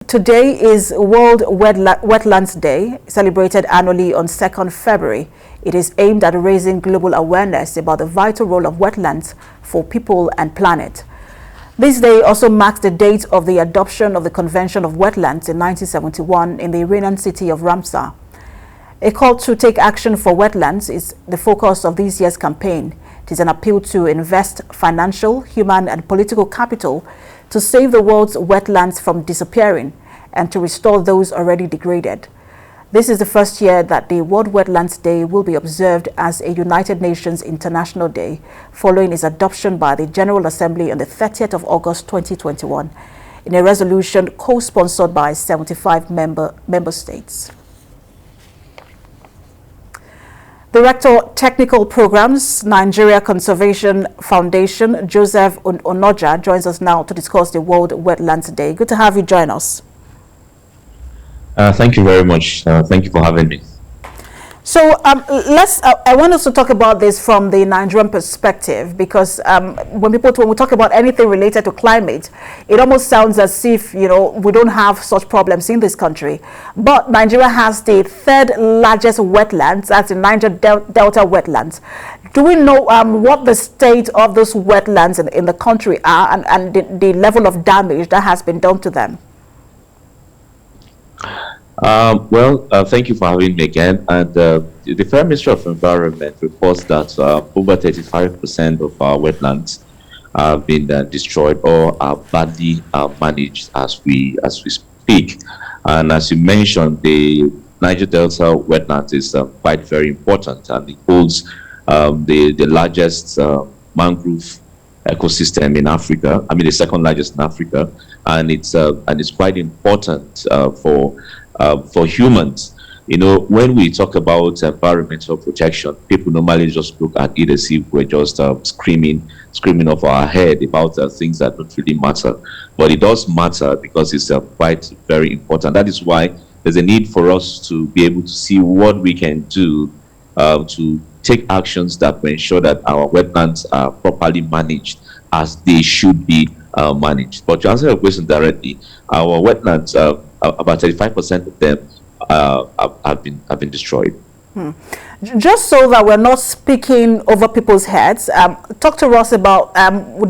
Today is World Wetlands Day, celebrated annually on 2nd February. It is aimed at raising global awareness about the vital role of wetlands for people and planet. This day also marks the date of the adoption of the Convention of Wetlands in 1971 in the Iranian city of Ramsar. A call to take action for wetlands is the focus of this year's campaign. It is an appeal to invest financial, human and political capital to save the world's wetlands from disappearing and to restore those already degraded. This is the first year that the World Wetlands Day will be observed as a United Nations International Day, following its adoption by the General Assembly on the 30th of August 2021 in a resolution co-sponsored by 75 member states. Director Technical Programs, Nigeria Conservation Foundation, Joseph Onoja, joins us now to discuss the World Wetlands Day. Good to have you join us. Thank you very much. Thank you for having me. So I want us to talk about this from the Nigerian perspective, because when we talk about anything related to climate, it almost sounds as if, we don't have such problems in this country. But Nigeria has the third largest wetlands, that's the Niger Delta wetlands. Do we know what the state of those wetlands in the country are and the level of damage that has been done to them? Thank you for having me again. And the Federal Ministry of Environment reports that over 35% of our wetlands have been destroyed or are badly managed as we speak. And as you mentioned, the Niger Delta wetlands is quite very important, and it holds the largest mangrove ecosystem in Africa. I mean, the second largest in Africa, and it's quite important for humans. When we talk about environmental protection, people normally just look at it as if we're just screaming off our head about things that don't really matter. But it does matter because it's quite very important. That is why there's a need for us to be able to see what we can do to take actions that will ensure that our wetlands are properly managed as they should be managed. But to answer your question directly, our wetlands, about 35% of them have been destroyed. Just so that we're not speaking over people's heads, talk to us about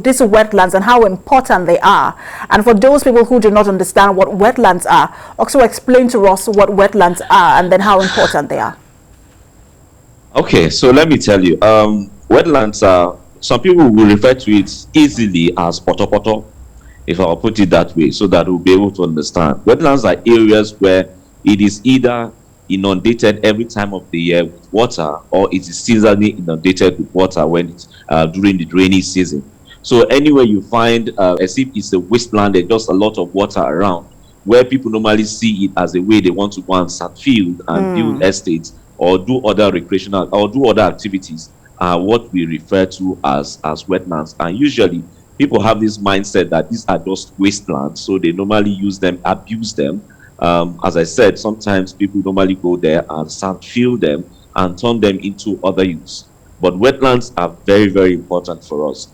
these wetlands and how important they are. And for those people who do not understand what wetlands are, also explain to us what wetlands are and then how important they are. Okay, so let me tell you, wetlands are, some people will refer to it easily as poto, if I'll put it that way, so that we'll be able to understand. Wetlands are areas where it is either inundated every time of the year with water, or it is seasonally inundated with water when it's during the rainy season. So anywhere you find, as if it's a wasteland, there's just a lot of water around, where people normally see it as a way they want to go and sand field and build estates or do other recreational or do other activities, what we refer to as wetlands. And usually people have this mindset that these are just wastelands, so they normally use them, abuse them. As I said, sometimes people normally go there and sand fill them and turn them into other use. But wetlands are very, very important for us.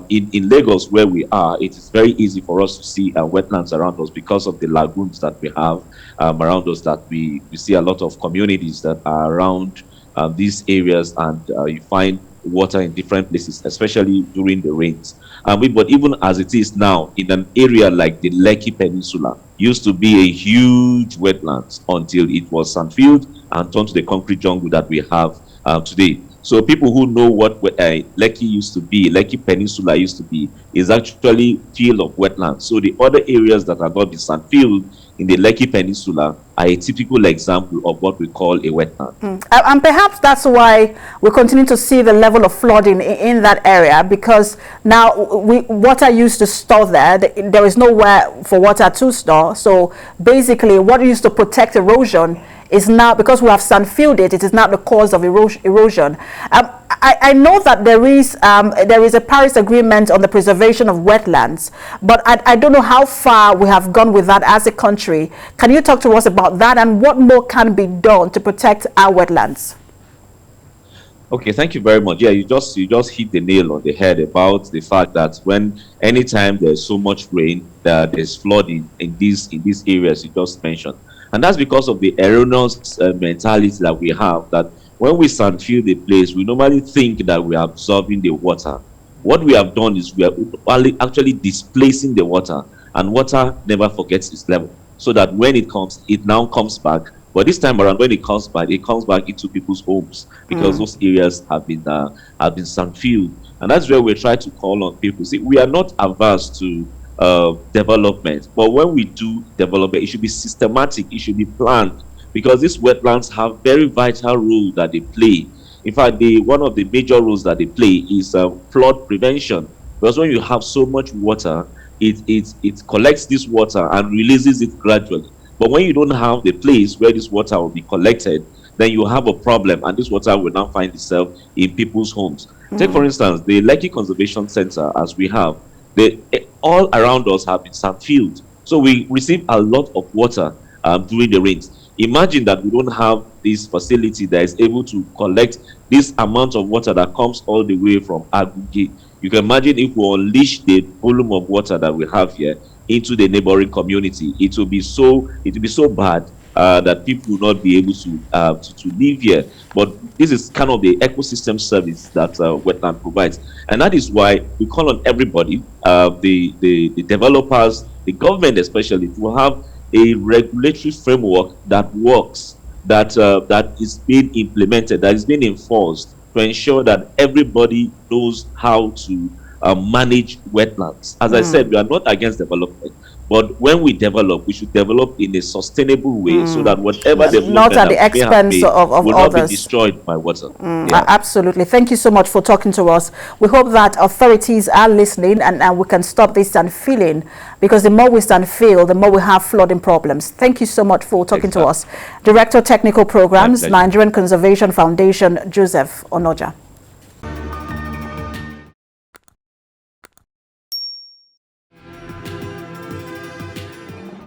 In Lagos, where we are, it is very easy for us to see wetlands around us because of the lagoons that we have around us, that we see a lot of communities that are around these areas, and you find water in different places, especially during the rains. But even as it is now, in an area like the Lekki Peninsula, used to be a huge wetlands until it was sandfilled and turned to the concrete jungle that we have today. So people who know what Lekki used to be, Lekki Peninsula used to be, is actually field of wetlands. So the other areas that are not sandfilled in the Lekki Peninsula are a typical example of what we call a wetland. And perhaps that's why we continue to see the level of flooding in that area, because now water used to store there. There is nowhere for water to store. So basically what used to protect erosion is now, because we have sand-filled it, it is not the cause of erosion. I know that there is a Paris Agreement on the preservation of wetlands, but I don't know how far we have gone with that as a country. Can you talk to us about that and what more can be done to protect our wetlands? Okay, thank you very much. Yeah, you just hit the nail on the head about the fact that when anytime there's so much rain, that there's flooding in these areas you just mentioned, and that's because of the erroneous mentality that we have. That when we sand fill the place, we normally think that we are absorbing the water. What we have done is we are only actually displacing the water, and water never forgets its level. So that when it comes, it now comes back. But this time around, when it comes back into people's homes because those areas have been sand-filled, and that's where we try to call on people. See, we are not averse to development, but when we do development, it should be systematic, it should be planned, because these wetlands have very vital role that they play. In fact, one of the major roles that they play is flood prevention. Because when you have so much water, it collects this water and releases it gradually. But when you don't have the place where this water will be collected, then you have a problem, and this water will now find itself in people's homes. Take, for instance, the Lekki Conservation Center, as we have, all around us have been sand-filled. So we receive a lot of water during the rains. Imagine that we don't have this facility that is able to collect this amount of water that comes all the way from Agugi. You can imagine if we unleash the volume of water that we have here into the neighboring community, it will be so bad that people will not be able to live here. But this is kind of the ecosystem service that wetland provides, and that is why we call on everybody, the developers, the government especially, to have a regulatory framework that works, that is being implemented, that is being enforced, to ensure that everybody knows how to manage wetlands. As I said, we are not against development, but when we develop, we should develop in a sustainable way, so that whatever development not at the expense of will others. not be destroyed by water. Absolutely. Thank you so much for talking to us. We hope that authorities are listening, and we can stop this sand-filling, because the more we sand-fill, the more we have flooding problems. Thank you so much for talking to us. Director Technical Programs, Nigerian Conservation Foundation, Joseph Onoja.